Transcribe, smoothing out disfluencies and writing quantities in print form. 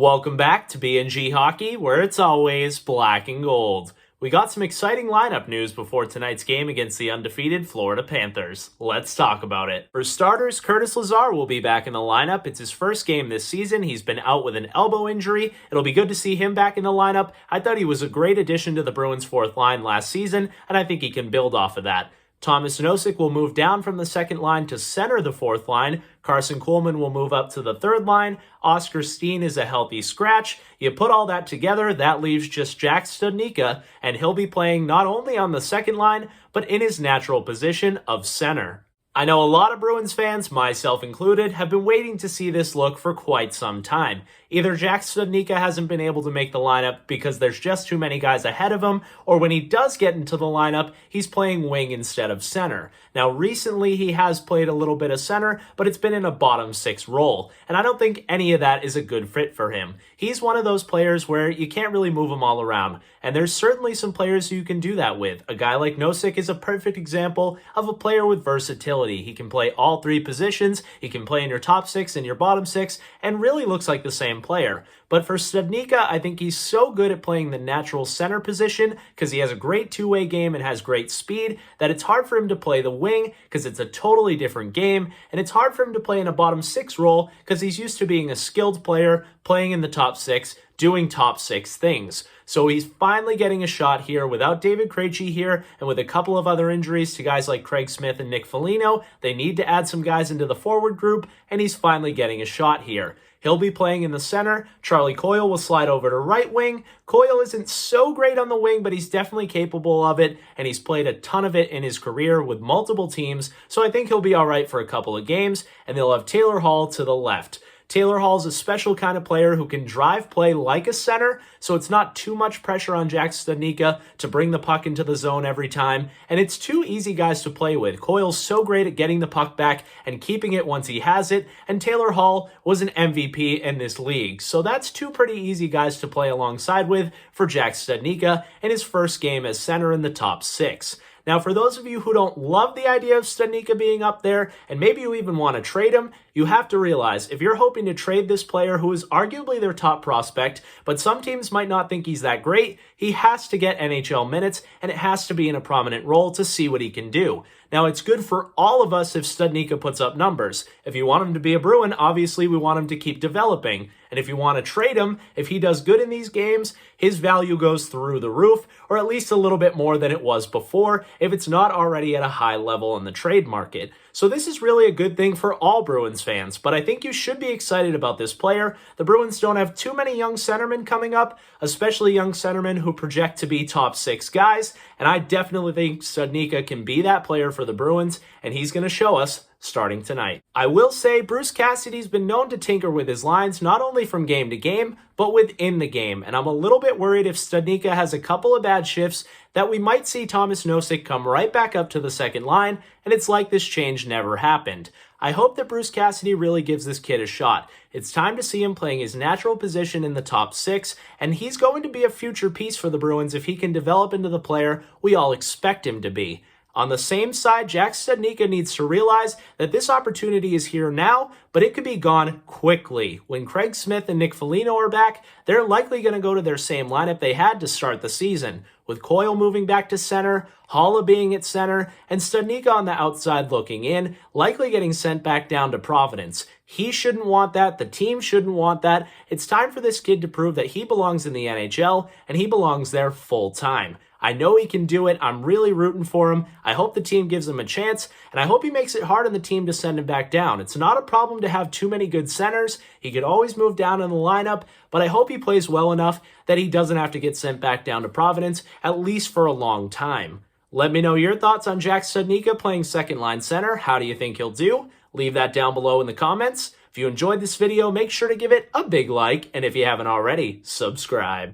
Welcome back to B&G Hockey, where it's always black and gold. We got some exciting lineup news before tonight's game against the undefeated Florida Panthers. Let's talk about it. For starters, Curtis Lazar will be back in the lineup. It's his first game this season. He's been out with an elbow injury. It'll be good to see him back in the lineup. I thought he was a great addition to the Bruins' fourth line last season, and I think he can build off of that. Nosek will move down from the second line to center the fourth line. Karson Kuhlman will move up to the third line. Oskar Steen is a healthy scratch. You put all that together, that leaves just Jack Studnicka, and he'll be playing not only on the second line, but in his natural position of center. I know a lot of Bruins fans, myself included, have been waiting to see this look for quite some time. Either Jack Studnicka hasn't been able to make the lineup because there's just too many guys ahead of him, or when he does get into the lineup, he's playing wing instead of center. Now, recently he has played a little bit of center, but it's been in a bottom six role, and I don't think any of that is a good fit for him. He's one of those players where you can't really move him all around, and there's certainly some players who you can do that with. A guy like Nosek is a perfect example of a player with versatility. He can play all three positions, he can play in your top six and your bottom six, and really looks like the same player. But for Studnicka, I think he's so good at playing the natural center position because he has a great two-way game and has great speed that it's hard for him to play the wing because it's a totally different game, and it's hard for him to play in a bottom six role because he's used to being a skilled player, playing in the top six, doing top six things. So he's finally getting a shot here without David Krejci here, and with a couple of other injuries to guys like Craig Smith and Nick Foligno. They need to add some guys into the forward group, and he's finally getting a shot here. He'll be playing in the center. Charlie Coyle will slide over to right wing. Coyle isn't so great on the wing, but he's definitely capable of it, and he's played a ton of it in his career with multiple teams, so I think he'll be all right for a couple of games, and they'll have Taylor Hall to the left. Taylor Hall's a special kind of player who can drive play like a center, so it's not too much pressure on Jack Studnicka to bring the puck into the zone every time, and it's two easy guys to play with. Coyle's so great at getting the puck back and keeping it once he has it, and Taylor Hall was an MVP in this league, so that's two pretty easy guys to play alongside with for Jack Studnicka in his first game as center in the top six. Now, for those of you who don't love the idea of Studnicka being up there, and maybe you even want to trade him, you have to realize if you're hoping to trade this player who is arguably their top prospect, but some teams might not think he's that great, he has to get NHL minutes, and it has to be in a prominent role to see what he can do. Now, it's good for all of us if Studnicka puts up numbers. If you want him to be a Bruin, obviously we want him to keep developing. And if you want to trade him, if he does good in these games, his value goes through the roof, or at least a little bit more than it was before, if it's not already at a high level in the trade market. So this is really a good thing for all Bruins fans, but I think you should be excited about this player. The Bruins don't have too many young centermen coming up, especially young centermen who project to be top six guys, and I definitely think Studnicka can be that player for the Bruins, and he's going to show us starting tonight. I will say Bruce Cassidy's been known to tinker with his lines not only from game to game, but within the game, and I'm a little bit worried if Studnicka has a couple of bad shifts that we might see Thomas Nosek come right back up to the second line, and it's like this change never happened. I hope that Bruce Cassidy really gives this kid a shot. It's time to see him playing his natural position in the top six, and he's going to be a future piece for the Bruins if he can develop into the player we all expect him to be. On the same side, Jack Studnicka needs to realize that this opportunity is here now, but it could be gone quickly. When Craig Smith and Nick Foligno are back, they're likely going to go to their same lineup they had to start the season, with Coyle moving back to center, Haula being at center, and Studnicka on the outside looking in, likely getting sent back down to Providence. He shouldn't want that. The team shouldn't want that. It's time for this kid to prove that he belongs in the NHL, and he belongs there full time. I know he can do it. I'm really rooting for him. I hope the team gives him a chance, and I hope he makes it hard on the team to send him back down. It's not a problem to have too many good centers. He could always move down in the lineup, but I hope he plays well enough that he doesn't have to get sent back down to Providence, at least for a long time. Let me know your thoughts on Jack Studnicka playing second-line center. How do you think he'll do? Leave that down below in the comments. If you enjoyed this video, make sure to give it a big like, and if you haven't already, subscribe.